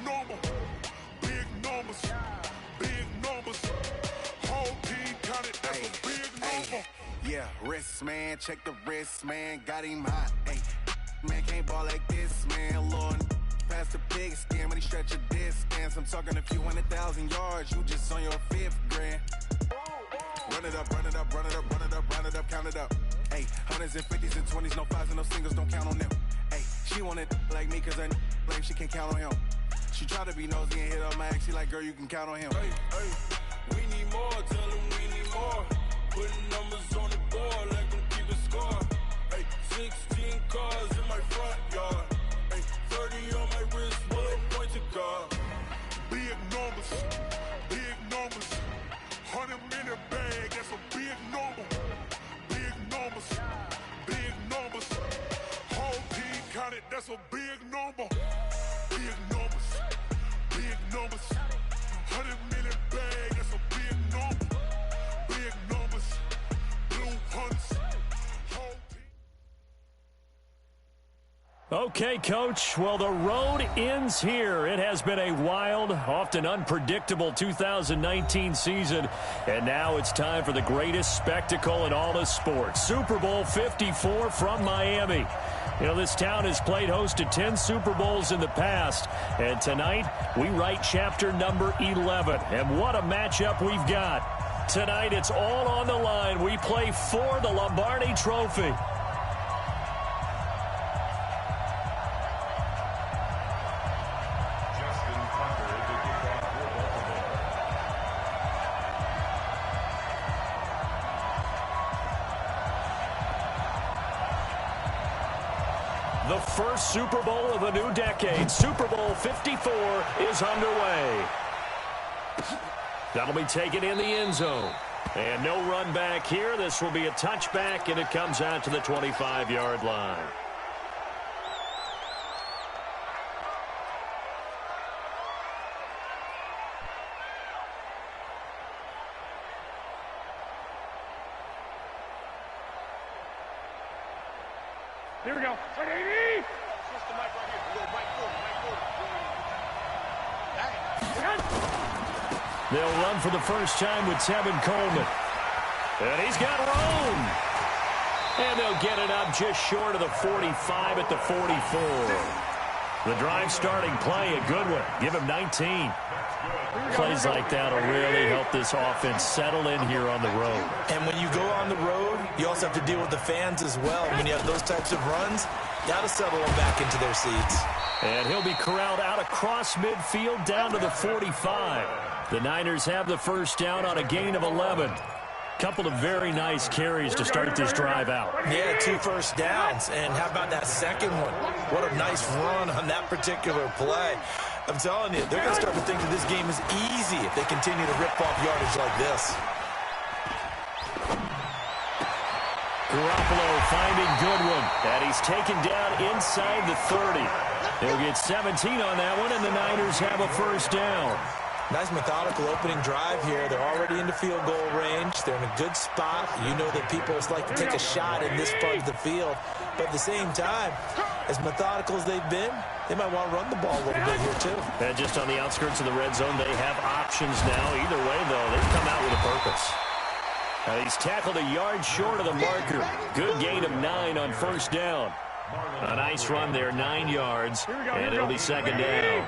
number. Big numbers. Big numbers. Whole team counted, that's a big number. Yeah, wrist, man. Check the wrist, man. Got him hot. Ay, man, can't ball like this, man. Lord, past the big skin when he stretch a distance. I'm talking a few 100,000 yards. You just on your 5th grand. Run it up, run it up, run it up, run it up, run it up, count it up. Ay, hundreds and 50s and 20s, no 5s and no singles, don't count on them. Ay, she wanted like me cause I like she can't count on him. She tried to be nosy and hit up my ex. She like, girl, you can count on him. Hey, hey, we need more, tell them we need more. Putting numbers on the board, let them keep it score. Hey, 16 cars in my front yard. Hey, 30 on my wrist, what a point to guard. Big numbers, big numbers. 100-minute bag, that's a big number. Big numbers, big numbers. Whole team counted, that's a big number. Big numbers, big numbers. 100-minute bag, that's a big number. Big numbers, blue hunts. Whole team. Okay, Coach. Well, the road ends here. It has been a wild, often unpredictable 2019 season. And now it's time for the greatest spectacle in all of sports. Super Bowl 54 from Miami. You know, this town has played host to 10 Super Bowls in the past. And tonight, we write chapter number 11. And what a matchup we've got. Tonight, it's all on the line. We play for the Lombardi Trophy. The first Super Bowl of the new decade, Super Bowl 54, is underway. That'll be taken in the end zone. And no run back here. This will be a touchback, and it comes out to the 25-yard line. Here we go. They'll run for the first time with Tevin Coleman. And he's got room. And they'll get it up just short of the 45 at the 44. The drive starting play, a good one. Give him 19. Plays like that will really help this offense settle in here on the road. And when you go on the road, you also have to deal with the fans as well. When you have those types of runs, you got to settle them back into their seats. And he'll be corralled out across midfield down to the 45. The Niners have the first down on a gain of 11. Couple of very nice carries to start this drive out. Yeah, 2 first downs. And how about that second one? What a nice run on that particular play. I'm telling you, they're going to start to think that this game is easy if they continue to rip off yardage like this. Garoppolo finding Goodwin. And he's taken down inside the 30. He'll get 17 on that one, and the Niners have a first down. Nice methodical opening drive here. They're already into field goal range. They're in a good spot. You know that people like to take a shot in this part of the field. But at the same time, as methodical as they've been, they might want to run the ball a little bit here too. And just on the outskirts of the red zone, they have options now. Either way, though, they've come out with a purpose. He's tackled a yard short of the marker. Good gain of 9 on first down. A nice run there, 9 yards, and it'll be second down.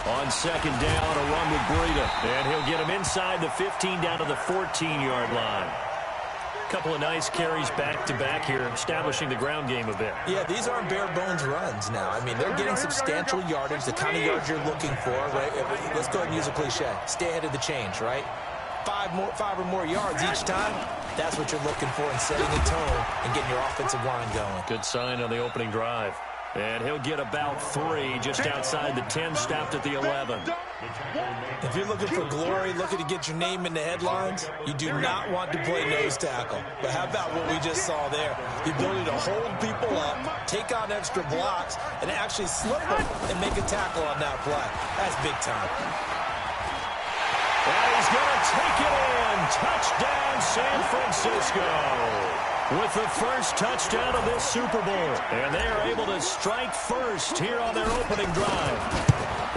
On second down, a run with Breida. And he'll get him inside the 15 down to the 14-yard line. Couple of nice carries back-to-back here, establishing the ground game a bit. Yeah, these aren't bare-bones runs now. I mean, they're getting substantial yardage, the kind of yards you're looking for, right? Let's go ahead and use a cliche. Stay ahead of the change, right? 5 or more yards each time. That's what you're looking for in setting the tone and getting your offensive line going. Good sign on the opening drive. And he'll get about 3 just outside the 10, stopped at the 11. If you're looking for glory, looking to get your name in the headlines, you do not want to play nose tackle. But how about what we just saw there? The ability to hold people up, take on extra blocks, and actually slip them and make a tackle on that play. That's big time. And he's going to take it in. Touchdown, San Francisco. with the first touchdown of this Super Bowl. And they are able to strike first here on their opening drive.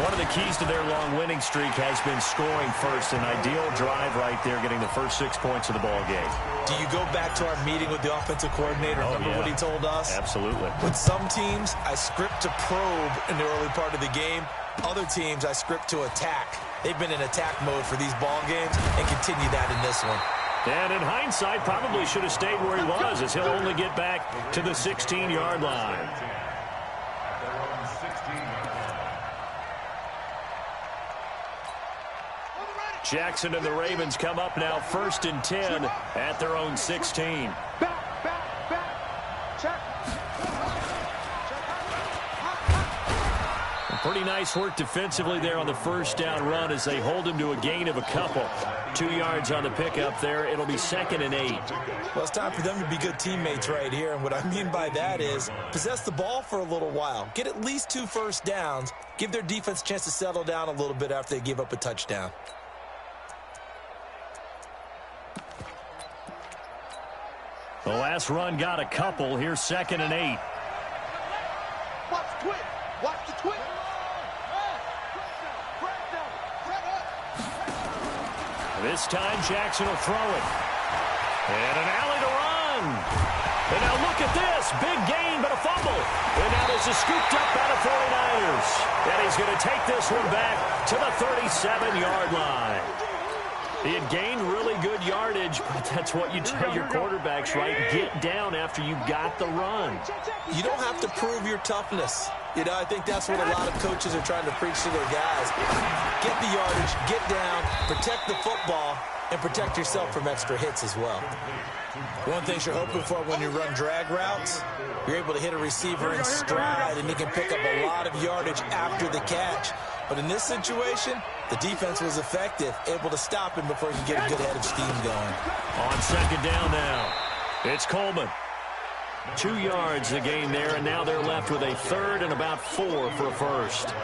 One of the keys to their long winning streak has been scoring first. An ideal drive right there, getting the first 6 points of the ball game. Do you go back to our meeting with the offensive coordinator? Remember what he told us? Absolutely. With some teams, I script to probe in the early part of the game. Other teams, I script to attack. They've been in attack mode for these ball games and continue that in this one. And in hindsight, probably should have stayed where he was, as he'll only get back to the 16-yard line. Jackson and the Ravens come up now 1st and 10 at their own 16. Pretty nice work defensively there on the first down run as they hold him to a gain of a couple. 2 yards on the pickup there. It'll be 2nd and 8. Well, it's time for them to be good teammates right here. And what I mean by that is possess the ball for a little while. Get at least 2 first downs. Give their defense a chance to settle down a little bit after they give up a touchdown. The last run got a couple. Here's 2nd and 8. Watch the twitch. Watch the twitch. This time Jackson will throw it. And an alley to run. And now look at this. Big gain, but a fumble. And now this is scooped up by the 49ers. And he's going to take this one back to the 37-yard line. He had gained really good yardage, but that's what you tell your quarterbacks, right? Get down after you got the run. You don't have to prove your toughness. You know, I think that's what a lot of coaches are trying to preach to their guys. Get the yardage, get down, protect the football, and protect yourself from extra hits as well. One of the things you're hoping for when you run drag routes, you're able to hit a receiver in stride, and he can pick up a lot of yardage after the catch. But in this situation, the defense was effective, able to stop him before he could get a good head of steam going. On 2nd down now, it's Coleman. 2 yards the gain there, and now they're left with a 3rd and about 4 for a first.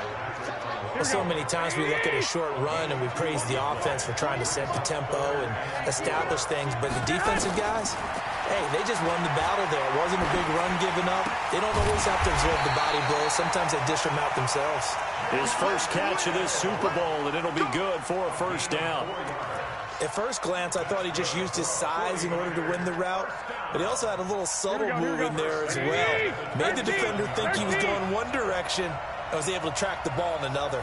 Well, so many times we look at a short run and we praise the offense for trying to set the tempo and establish things, but the defensive guys, hey, they just won the battle there. It wasn't a big run given up. They don't always have to absorb the body blows. Sometimes they dish them out themselves. His first catch of this Super Bowl, and it'll be good for a first down. At first glance, I thought he just used his size in order to win the route, but he also had a little subtle move in there as well. Made the defender think he was going one direction and was able to track the ball in another.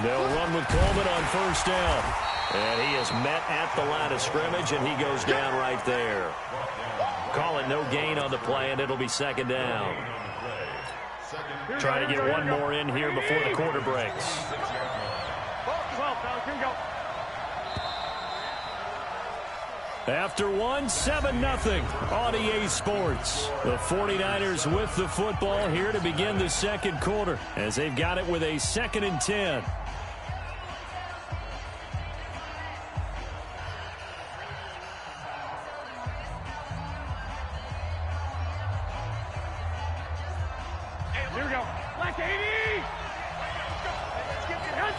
They'll run with Coleman on first down. And he is met at the line of scrimmage, and he goes down right there. Call it no gain on the play, and it'll be 2nd down. Trying to get one more in here before the quarter breaks. 12, fellas, here we go. After one, 7-0 on EA Sports. The 49ers with the football here to begin the second quarter as they've got it with a 2nd and 10. Here we go. Black 80. Let's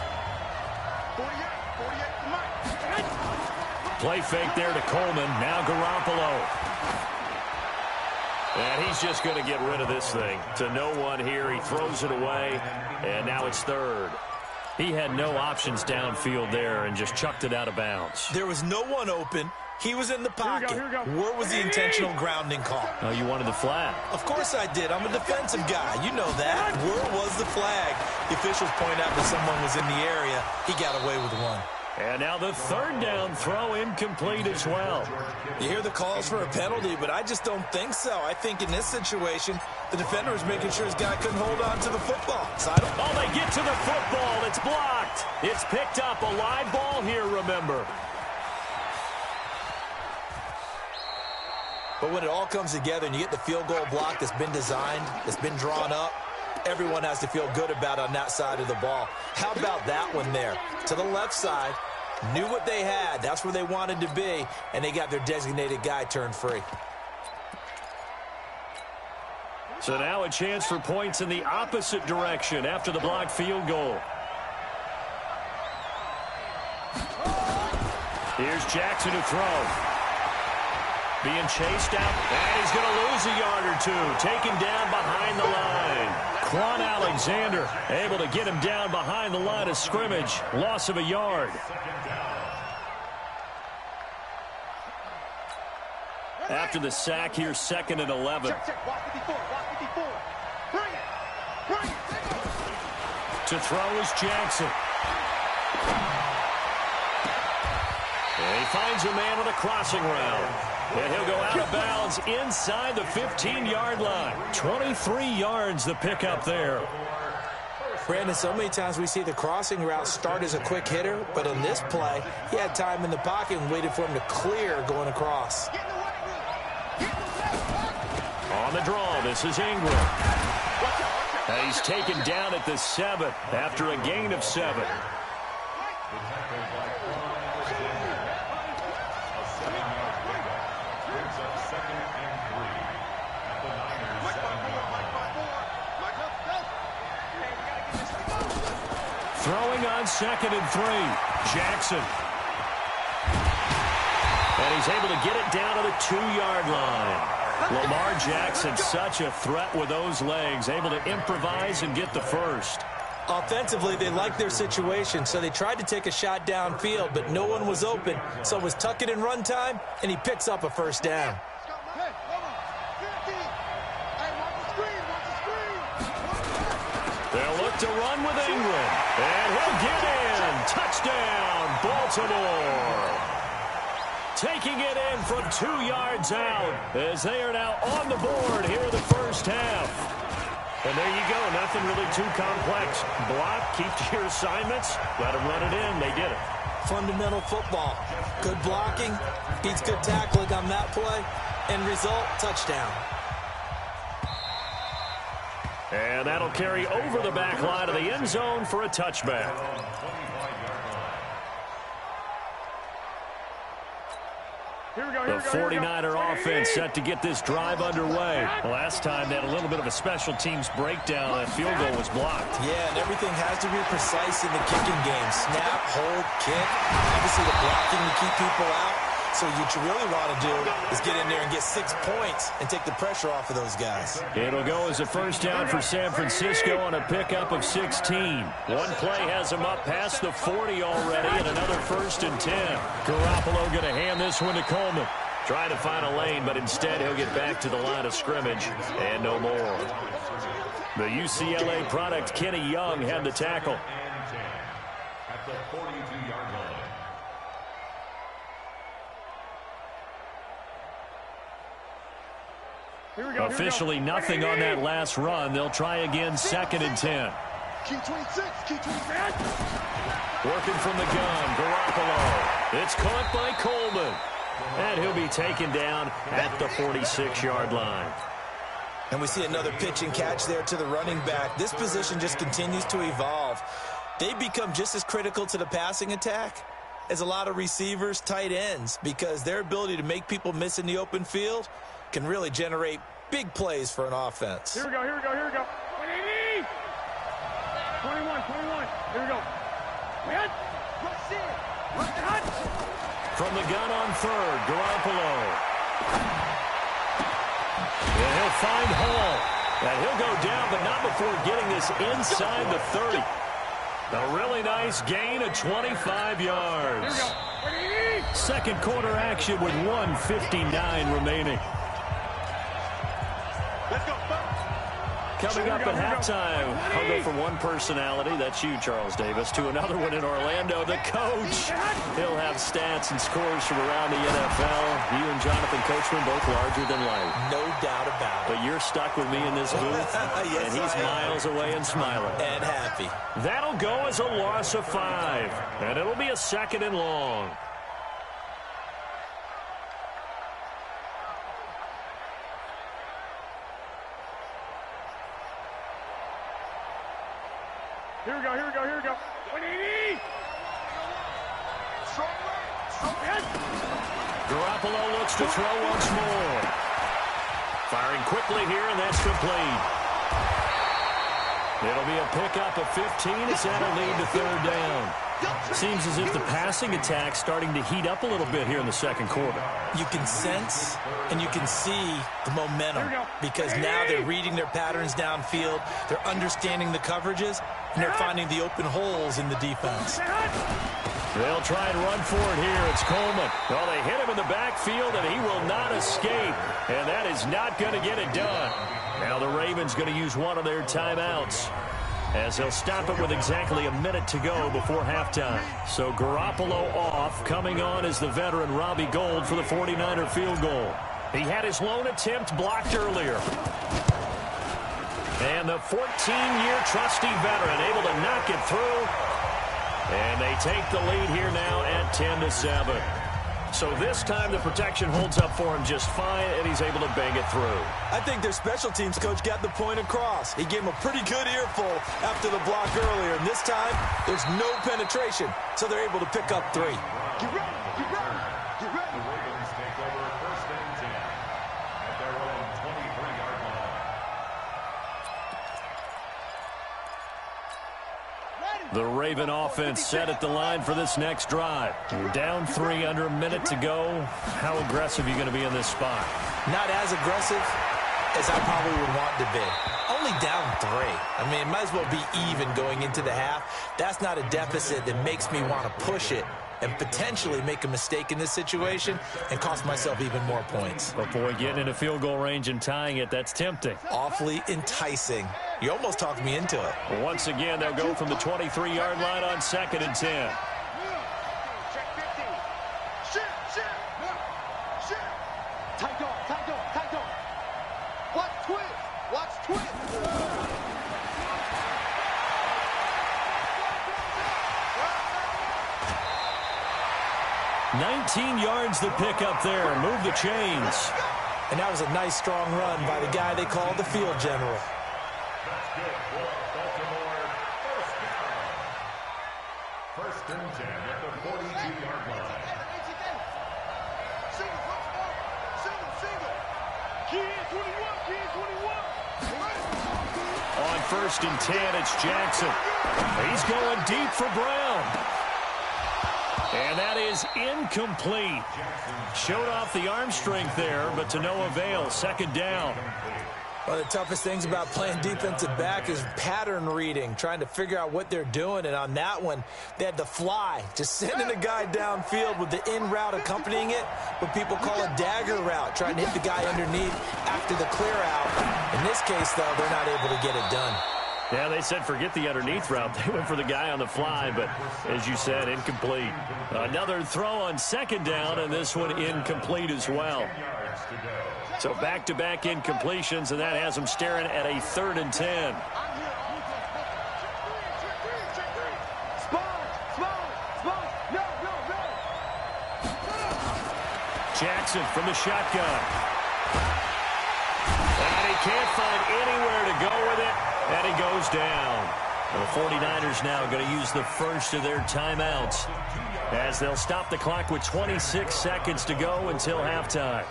48, come on. Play fake there to Coleman. Now Garoppolo. And he's just going to get rid of this thing. To no one here. He throws it away. And now it's 3rd. He had no options downfield there and just chucked it out of bounds. There was no one open. He was in the pocket. Here we go. Where was the intentional grounding call? Oh, you wanted the flag. Of course I did. I'm a defensive guy. You know that. Where was the flag? The officials point out that someone was in the area. He got away with one. And now the 3rd down throw incomplete as well. You hear the calls for a penalty, but I just don't think so. I think in this situation, the defender was making sure his guy couldn't hold on to the football. So Oh, they get to the football. It's blocked. It's picked up. A live ball here, remember. But when it all comes together and you get the field goal block that's been designed, that's been drawn up, everyone has to feel good about it on that side of the ball. How about that one there? To the left side, knew what they had. That's where they wanted to be, and they got their designated guy turned free. So now a chance for points in the opposite direction after the blocked field goal. Here's Jackson to throw. being chased out, and he's going to lose a yard or two. Taken down behind the line. Quan Alexander able to get him down behind the line of scrimmage. Loss of a yard. After the sack here, 2nd and 11. Check. Watch 54. Watch 54. Bring it. To throw is Jackson. And he finds a man on a crossing route. And he'll go out of bounds inside the 15-yard line. 23 yards the pickup there. Brandon, so many times we see the crossing route start as a quick hitter, but on this play, he had time in the pocket and waited for him to clear going across. On the draw, this is Ingram. And he's taken down at the 7 after a gain of 7. Throwing on 2nd and 3. Jackson. And he's able to get it down to the 2-yard line. Lamar Jackson, such a threat with those legs, able to improvise and get the first. Offensively, they liked their situation, so they tried to take a shot downfield, but no one was open. So it was tuck it in run time, and he picks up a first down. They'll look to run with Ingram, and he'll get in. Touchdown, Baltimore. Taking it in from 2 yards out as they are now on the board here in the first half. And there you go, nothing really too complex. Block, keep to your assignments, let them run it in. They did it. Fundamental football. Good blocking, beats good tackling on that play. End result, touchdown. And that'll carry over the back line of the end zone for a touchback. The 49er offense set to get this drive underway. Last time they had a little bit of a special teams breakdown. That field goal was blocked. Yeah, and everything has to be precise in the kicking game. Snap, hold, kick. Obviously the blocking to keep people out. So what you really want to do is get in there and get 6 points and take the pressure off of those guys. It'll go as a first down for San Francisco on a pickup of 16. One play has them up past the 40 already, and another 1st and 10. Garoppolo going to hand this one to Coleman. Trying to find a lane, but instead he'll get back to the line of scrimmage and no more. The UCLA product, Kenny Young, had the tackle. At the 42-yard line. Officially nothing on that last run. They'll try again, 2nd and 10. Working from the gun, Garoppolo. It's caught by Coleman. And he'll be taken down at the 46-yard line. And we see another pitch and catch there to the running back. This position just continues to evolve. They become just as critical to the passing attack as a lot of receivers, tight ends, because their ability to make people miss in the open field can really generate big plays for an offense. Here we go. 180. 21. Here we go. From the gun on 3rd, Garoppolo. And he'll find Hall. And he'll go down, but not before getting this inside the 30. A really nice gain of 25 yards. Second quarter action with 1:59 remaining. Coming up at halftime, I'll go from one personality, that's you, Charles Davis, to another one in Orlando, the coach. He'll have stats and scores from around the NFL. You and Jonathan Coachman both larger than life. No doubt about it. But you're stuck with me in this booth, yes, and he's miles away and smiling. And happy. That'll go as a loss of 5, and it'll be a 2nd and long. Here we go. 180. Garoppolo looks to throw once more. Firing quickly here, and that's complete. It'll be a pickup of 15 as that'll lead to 3rd down. Seems as if the passing attack's starting to heat up a little bit here in the second quarter. You can sense and you can see the momentum because now they're reading their patterns downfield, they're understanding the coverages, and they're finding the open holes in the defense. They'll try and run for it here. It's Coleman. Well, they hit him in the backfield, and he will not escape. And that is not going to get it done. Now the Ravens going to use one of their timeouts, as they'll stop it with exactly a minute to go before halftime. So Garoppolo off. Coming on is the veteran Robbie Gould for the 49er field goal. He had his lone attempt blocked earlier. And the 14-year trusty veteran able to knock it through. And they take the lead here now at 10-7. So this time the protection holds up for him just fine, and he's able to bang it through. I think their special teams coach got the point across. He gave him a pretty good earful after the block earlier. And this time, there's no penetration, so they're able to pick up 3. Get ready, get ready, get ready. The Ravens take over 1st and 10 at their own 23-yard line. The Raven offense set at the line for this next drive. You're down 3 under a minute to go. How aggressive are you going to be in this spot? Not as aggressive as I probably would want to be. Only down 3. I mean, it might as well be even going into the half. That's not a deficit that makes me want to push it and potentially make a mistake in this situation and cost myself even more points. But boy, getting into field goal range and tying it, that's tempting. Awfully enticing. You almost talked me into it. Once again, they'll go from the 23-yard line on 2nd and 10. Check 50. Shit. Tight dog. Watch twist. 19 yards to pick up there. Move the chains. And that was a nice, strong run by the guy they call the field general. That's good for Baltimore. First down. 1st and 10 at the 42-yard line. Single. Kid 21. On 1st and 10, it's Jackson. He's going deep for Brown. And that is incomplete. Showed off the arm strength there, but to no avail. 2nd down. One of the toughest things about playing defensive back is pattern reading, trying to figure out what they're doing. And on that one, they had the fly, just sending a guy downfield with the in route accompanying it, what people call a dagger route, trying to hit the guy underneath after the clear out. In this case, though, they're not able to get it done. Yeah, they said forget the underneath route. They went for the guy on the fly, but as you said, incomplete. Another throw on 2nd down, and this one incomplete as well. So back-to-back incompletions, and that has them staring at a 3rd and 10. Jackson from the shotgun. And he can't find anywhere to go with it. And he goes down. The 49ers now going to use the first of their timeouts as they'll stop the clock with 26 seconds to go until halftime.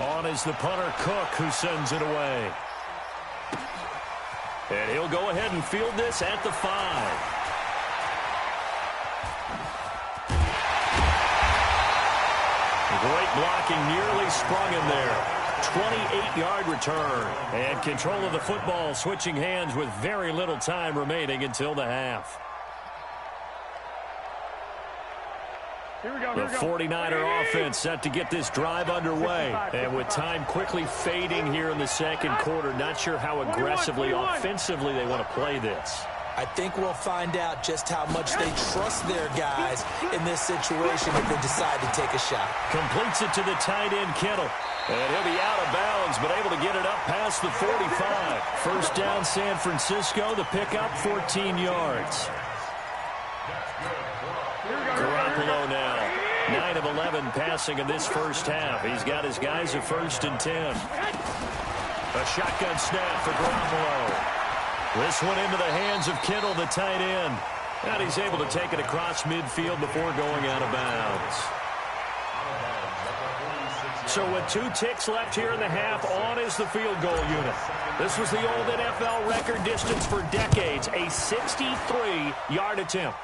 On is the punter Cook, who sends it away. And he'll go ahead and field this at the 5. Great blocking, nearly sprung him there. 28-yard return. And control of the football switching hands with very little time remaining until the half. The 49er offense set to get this drive underway. And with time quickly fading here in the second quarter, not sure how aggressively, offensively they want to play this. I think we'll find out just how much they trust their guys in this situation if they decide to take a shot. Completes it to the tight end, Kittle. And he'll be out of bounds, but able to get it up past the 45. 1st down, San Francisco. The pickup, 14 yards. Garoppolo now. 9 of 11 passing in this first half. He's got his guys at 1st and 10. A shotgun snap for Garoppolo. This one into the hands of Kittle, the tight end. And he's able to take it across midfield before going out of bounds. So with 2 ticks left here in the half, on is the field goal unit. This was the old NFL record distance for decades, a 63-yard attempt.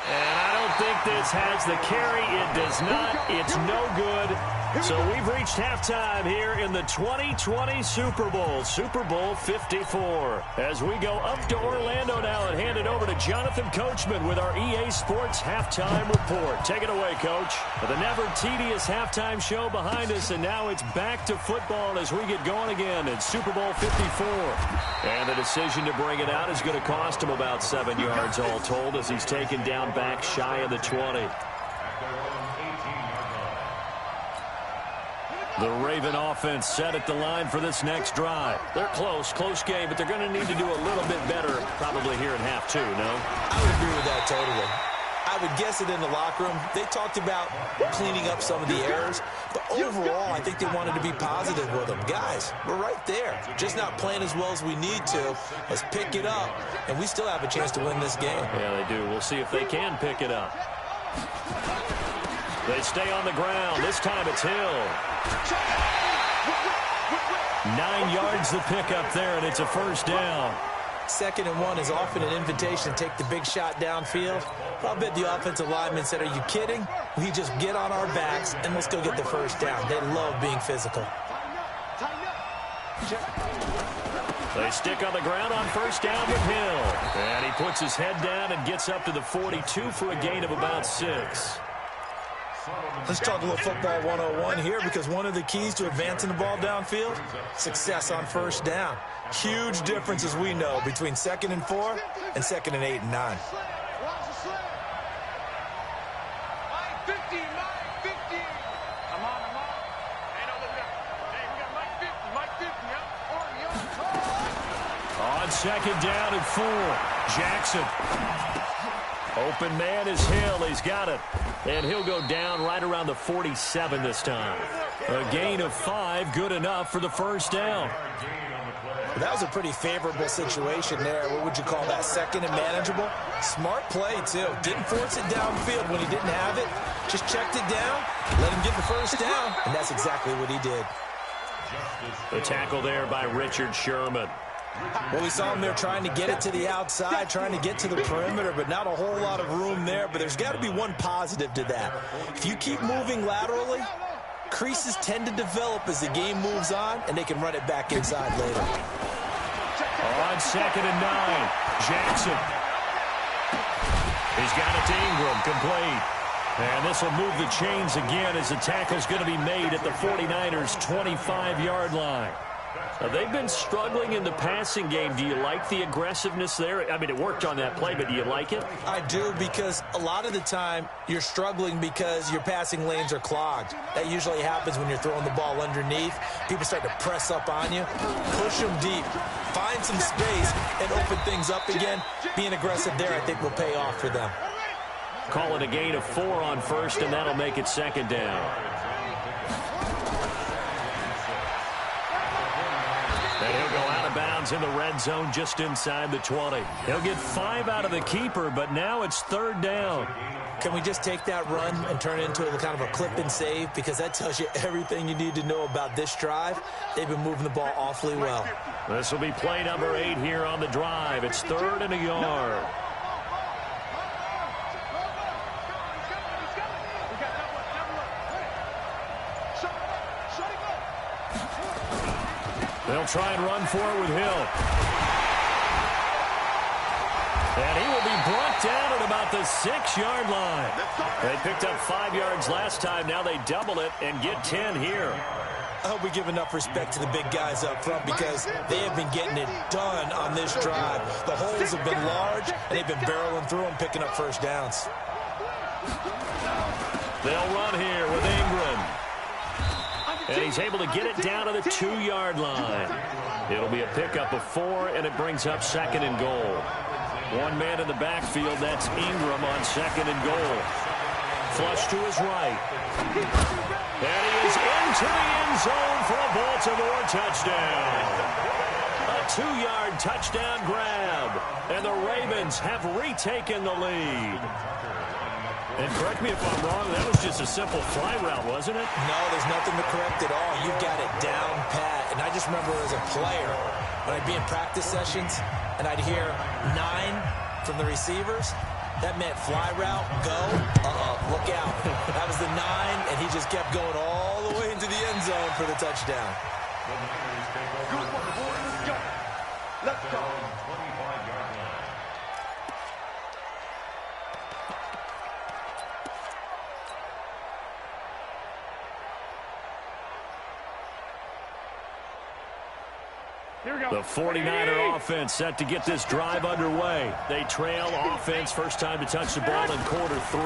And I don't think this has the carry. It does not. It's no good. So we've reached halftime here in the 2020 Super Bowl, Super Bowl 54. As we go up to Orlando now and hand it over to Jonathan Coachman with our EA Sports Halftime Report. Take it away, Coach. The never tedious halftime show behind us, and now it's back to football as we get going again in Super Bowl 54. And the decision to bring it out is going to cost him about 7 yards all told as he's taken down back shy of the 20. The Raven offense set at the line for this next drive. They're close game, but they're going to need to do a little bit better probably here in half 2, no? I would agree with that totally. I would guess it in the locker room. They talked about cleaning up some of the errors, but overall, I think they wanted to be positive with them. Guys, we're right there. Just not playing as well as we need to. Let's pick it up, and we still have a chance to win this game. Yeah, they do. We'll see if they can pick it up. They stay on the ground. This time it's Hill. 9 yards the pickup there, and it's a first down. 2nd and 1 is often an invitation to take the big shot downfield. But I'll bet the offensive lineman said, are you kidding? We just get on our backs and let's go get the first down. They love being physical. They stick on the ground on first down with Hill. And he puts his head down and gets up to the 42 for a gain of about 6. Let's talk a little football 101 here, because one of the keys to advancing the ball downfield, success on first down. Huge difference, as we know, between 2nd and 4 and 2nd and 8 and 9. On 2nd down and 4, Jackson. Open man is Hill. He's got it. And he'll go down right around the 47 this time. A gain of 5, good enough for the first down. That was a pretty favorable situation there. What would you call that? 2nd and manageable? Smart play, too. Didn't force it downfield when he didn't have it. Just checked it down, let him get the first down, and that's exactly what he did. The tackle there by Richard Sherman. Well, we saw him there trying to get it to the outside, trying to get to the perimeter, but not a whole lot of room there. But there's got to be one positive to that. If you keep moving laterally, creases tend to develop as the game moves on, and they can run it back inside later. On 2nd and 9, Jackson. He's got it to Ingram, complete. And this will move the chains again as the tackle's going to be made at the 49ers' 25-yard line. Now, they've been struggling in the passing game. Do you like the aggressiveness there? I mean, it worked on that play, but do you like it? I do, because a lot of the time you're struggling because your passing lanes are clogged. That usually happens when you're throwing the ball underneath. People start to press up on you. Push them deep. Find some space and open things up again. Being aggressive there, I think, will pay off for them. Call it a gain of 4 on first, and that'll make it 2nd down. And he'll go out of bounds in the red zone just inside the 20. He'll get 5 out of the keeper, but now it's 3rd down. Can we just take that run and turn it into a kind of a clip and save? Because that tells you everything you need to know about this drive. They've been moving the ball awfully well. This will be play number 8 here on the drive. It's 3rd and a yard. They'll try and run for it with Hill. And he will be brought down at about the 6-yard line. They picked up 5 yards last time. Now they double it and get 10 here. I hope we give enough respect to the big guys up front, because they have been getting it done on this drive. The holes have been large, and they've been barreling through them, picking up first downs. They'll run here with Ingram. And he's able to get it down to the 2-yard line. It'll be a pickup of 4, and it brings up 2nd and goal. One man in the backfield, that's Ingram on 2nd and goal. Flush to his right. And he is into the end zone for a Baltimore touchdown. A 2-yard touchdown grab. And the Ravens have retaken the lead. And correct me if I'm wrong, that was just a simple fly route, wasn't it? No, there's nothing to correct at all. You've got it down pat. And I just remember as a player, when I'd be in practice sessions and I'd hear 9 from the receivers, that meant fly route, go, look out. That was the 9, and he just kept going all the way into the end zone for the touchdown. Let's go. The 49er offense set to get this drive underway. They trail offense, first time to touch the ball in quarter 3,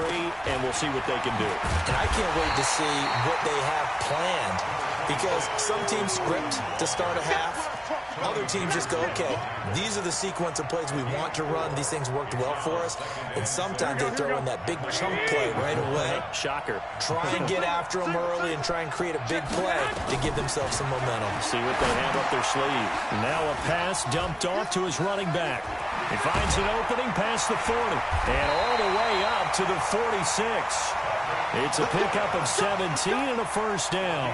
and we'll see what they can do. And I can't wait to see what they have planned, because some teams script to start a half. Other teams just go, okay, these are the sequence of plays we want to run. These things worked well for us. And sometimes they throw in that big chunk play right away. Shocker. Try and get after them early and try and create a big play to give themselves some momentum. See what they have up their sleeve. Now a pass dumped off to his running back. He finds an opening past the 40 and all the way up to the 46. It's a pickup of 17 and a first down.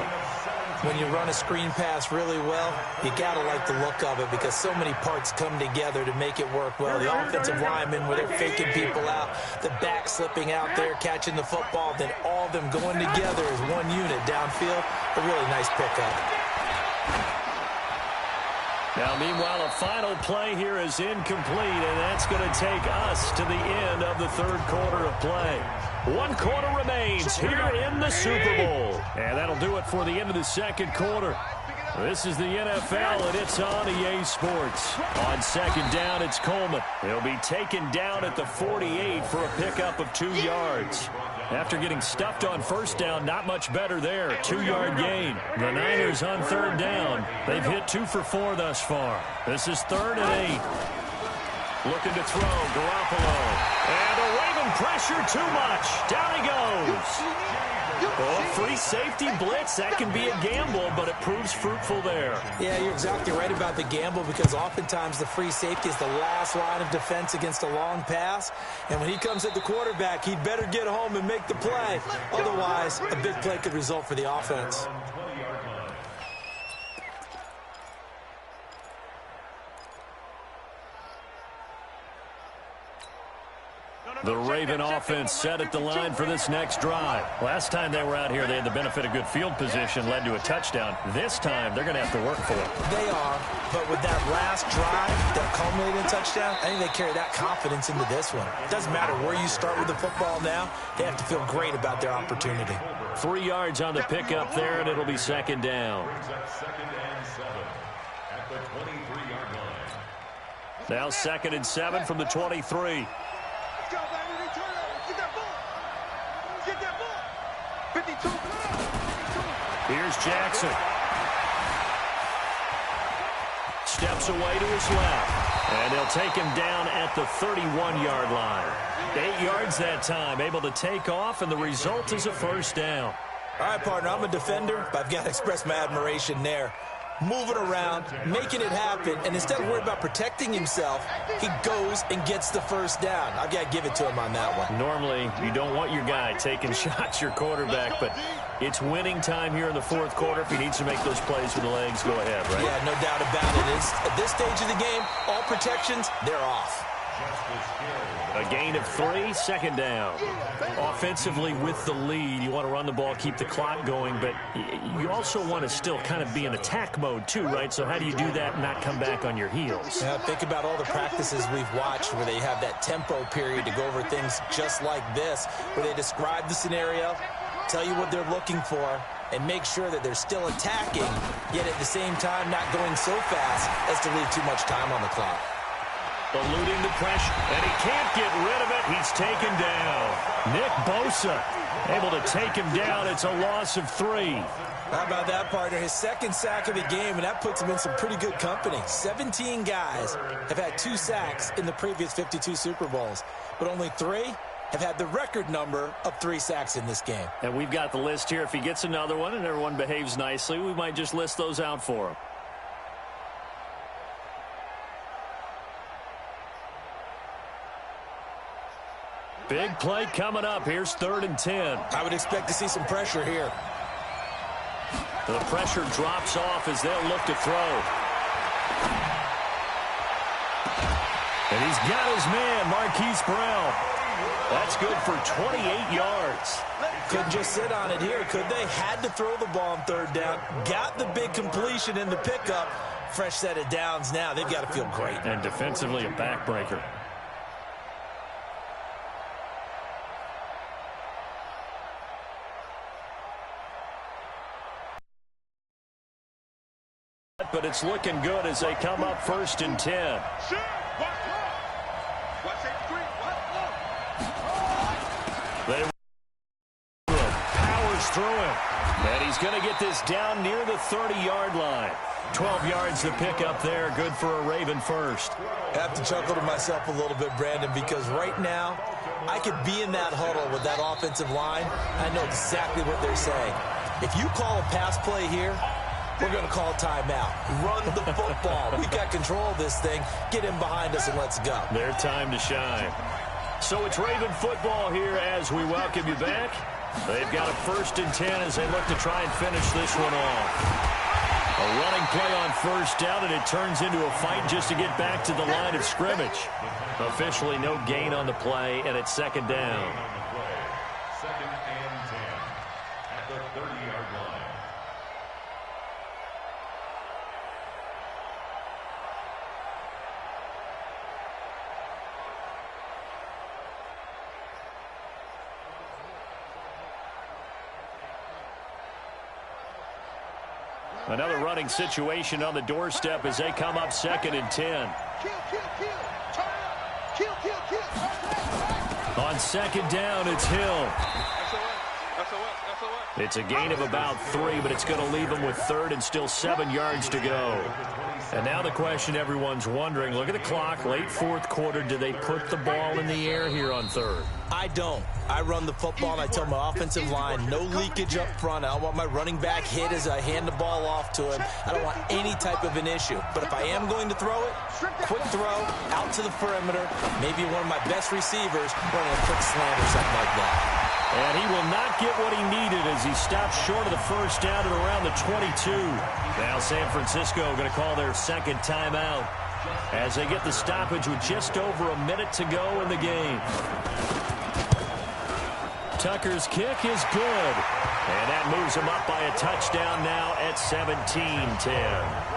When you run a screen pass really well, you got to like the look of it, because so many parts come together to make it work well. The offensive linemen, where they're faking people out, the back slipping out there, catching the football, then all of them going together as one unit downfield. A really nice pickup. Now, meanwhile, a final play here is incomplete, and that's going to take us to the end of the third quarter of play. 1 quarter remains here in the Super Bowl. And that'll do it for the end of the second quarter. This is the NFL, and it's on EA Sports. On second down, it's Coleman. He'll be taken down at the 48 for a pickup of 2 yards. After getting stuffed on first down, not much better there. 2-yard gain. The Niners on third down. They've hit 2 for 4 thus far. This is 3rd and 8. Looking to throw, Garoppolo. And a Raven pressure too much. Down he goes. Oh, free safety blitz, that can be a gamble, but it proves fruitful there. Yeah, you're exactly right about the gamble, because oftentimes the free safety is the last line of defense against a long pass. And when he comes at the quarterback, he'd better get home and make the play. Otherwise, a big play could result for the offense. The Raven offense set at the line for this next drive. Last time they were out here, they had the benefit of good field position, led to a touchdown. This time, they're going to have to work for it. They are, but with that last drive that culminated in a touchdown, I think they carry that confidence into this one. It doesn't matter where you start with the football now. They have to feel great about their opportunity. 3 yards on the pickup there, and it'll be second down. Now 2nd and 7 from the 23. Go, baby, return it. Get that ball. Get that ball. 52. Here's Jackson. Steps away to his left. And they'll take him down at the 31-yard line. 8 yards that time, able to take off, and the result is a first down. All right, partner, I'm a defender, but I've got to express my admiration there. Moving around, making it happen, and instead of worrying about protecting himself, he goes and gets the first down. I've got to give it to him on that one. Normally, you don't want your guy taking shots, your quarterback, but it's winning time here in the fourth quarter. If he needs to make those plays with the legs, go ahead, right? Yeah, no doubt about it. At this stage of the game, all protections, they're off. A gain of 3, second down. Offensively with the lead, you want to run the ball, keep the clock going, but you also want to still kind of be in attack mode too, right? So how do you do that and not come back on your heels? Yeah, think about all the practices we've watched where they have that tempo period to go over things just like this, where they describe the scenario, tell you what they're looking for, and make sure that they're still attacking, yet at the same time not going so fast as to leave too much time on the clock. Eluding the pressure, and he can't get rid of it. He's taken down. Nick Bosa able to take him down. It's a loss of 3. How about that, partner? His second sack of the game, and that puts him in some pretty good company. 17 guys have had 2 sacks in the previous 52 Super Bowls, but only 3 have had the record number of 3 sacks in this game. And we've got the list here. If he gets another one and everyone behaves nicely, we might just list those out for him. Big play coming up. Here's 3rd and 10. I would expect to see some pressure here. The pressure drops off as they'll look to throw. And he's got his man, Marquise Brown. That's good for 28 yards. Couldn't just sit on it here, could they? Had to throw the ball on 3rd down. Got the big completion in the pickup. Fresh set of downs now. They've got to feel great. And defensively, a backbreaker. But it's looking good as they come up 1st and 10. They powers through him. And he's going to get this down near the 30-yard line. 12 yards to pick up there. Good for a Raven first. I have to chuckle to myself a little bit, Brandon, because right now I could be in that huddle with that offensive line. I know exactly what they're saying. If you call a pass play here, we're going to call timeout. Run the football. We've got control of this thing. Get in behind us and let's go. Their time to shine. So it's Raven football here as we welcome you back. They've got a 1st and 10 as they look to try and finish this one off. A running play on 1st down, and it turns into a fight just to get back to the line of scrimmage. Officially no gain on the play, and it's 2nd down. 2nd and 10 at the 30-yard line. Another running situation on the doorstep as they come up 2nd and 10. On 2nd down, it's Hill. It's a gain of about 3, but it's going to leave them with 3rd and still 7 yards to go. And now the question everyone's wondering, look at the clock, late 4th quarter, do they put the ball in the air here on 3rd? I don't. I run the football, and I tell my offensive line, no leakage up front. I don't want my running back hit as I hand the ball off to him. I don't want any type of an issue. But if I am going to throw it, quick throw, out to the perimeter, maybe one of my best receivers running a quick slant or something like that. And he will not get what he needed as he stops short of the 1st down at around the 22. Now San Francisco going to call their 2nd timeout as they get the stoppage with just over a minute to go in the game. Tucker's kick is good. And that moves him up by a touchdown now at 17-10.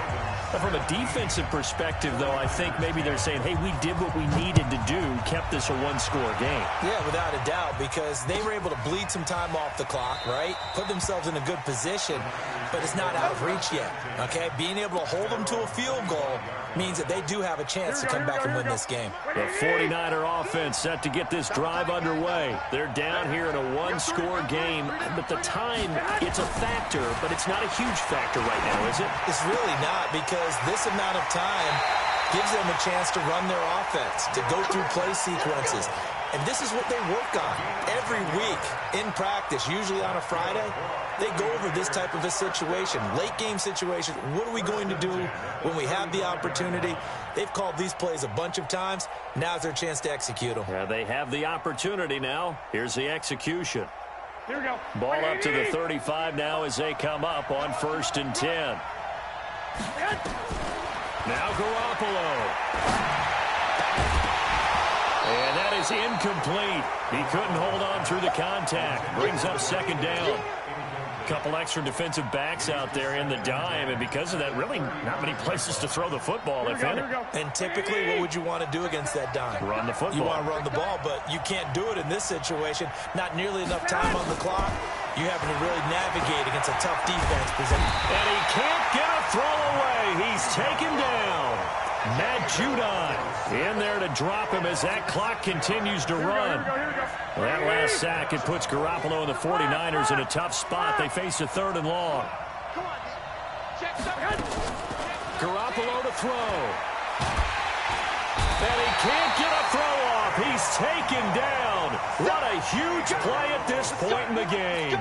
From a defensive perspective, though, I think maybe they're saying, hey, we did what we needed to do, kept this a 1-score game. Yeah, without a doubt, because they were able to bleed some time off the clock, right? Put themselves in a good position, but it's not out of reach yet, okay? Being able to hold them to a field goal means that they do have a chance to come back and win this game. The 49er offense set to get this drive underway. They're down here in a 1-score game, but the time, it's a factor, but it's not a huge factor right now, is it? It's really not, because this amount of time gives them a chance to run their offense, to go through play sequences. And this is what they work on every week in practice, usually on a Friday. They go over this type of a situation, late game situation. What are we going to do when we have the opportunity? They've called these plays a bunch of times. Now's their chance to execute them. Yeah, they have the opportunity now. Here's the execution. Here we go. Ball up to the 35 now as they come up on 1st and 10. Now Garoppolo. And that is incomplete. He couldn't hold on through the contact. Brings up 2nd down. Couple extra defensive backs out there in the dime, and because of that, really not many places to throw the football, if any. And typically, what would you want to do against that dime? Run the football. You want to run the ball, but you can't do it in this situation. Not nearly enough time on the clock. You having to really navigate against a tough defense. And he can't get a throw away. He's taken down. Matt Judon in there to drop him as that clock continues to run. That last sack, it puts Garoppolo and the 49ers in a tough spot. They face a 3rd and long. Garoppolo to throw. And he can't get a throw off. He's taken down. What a huge play at this point in the game.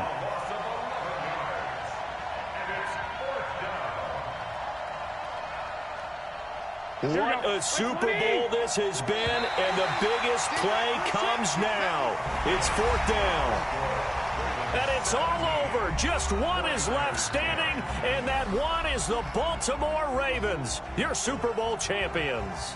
What a Super Bowl this has been, and the biggest play comes now. It's 4th down. And it's all over. Just one is left standing, and that one is the Baltimore Ravens, your Super Bowl champions.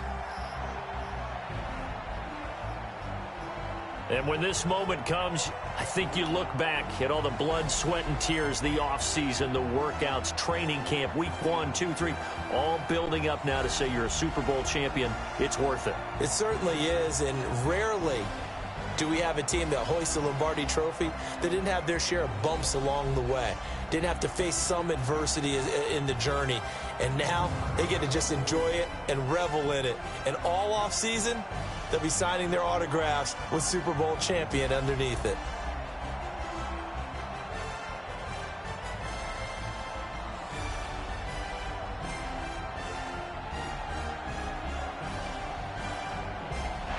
And when this moment comes, I think you look back at all the blood, sweat, and tears, the offseason, the workouts, training camp, week 1, 2, 3, all building up now to say you're a Super Bowl champion. It's worth it. It certainly is, and rarely do we have a team that hoists the Lombardi Trophy that didn't have their share of bumps along the way, didn't have to face some adversity in the journey, and now they get to just enjoy it and revel in it. And all offseason, they'll be signing their autographs with Super Bowl champion underneath it.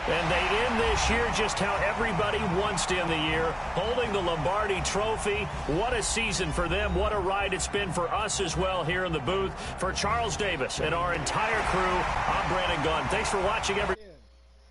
And they end this year just how everybody wants to end the year, holding the Lombardi Trophy. What a season for them. What a ride it's been for us as well here in the booth. For Charles Davis and our entire crew, I'm Brandon Gaudin. Thanks for watching, everybody.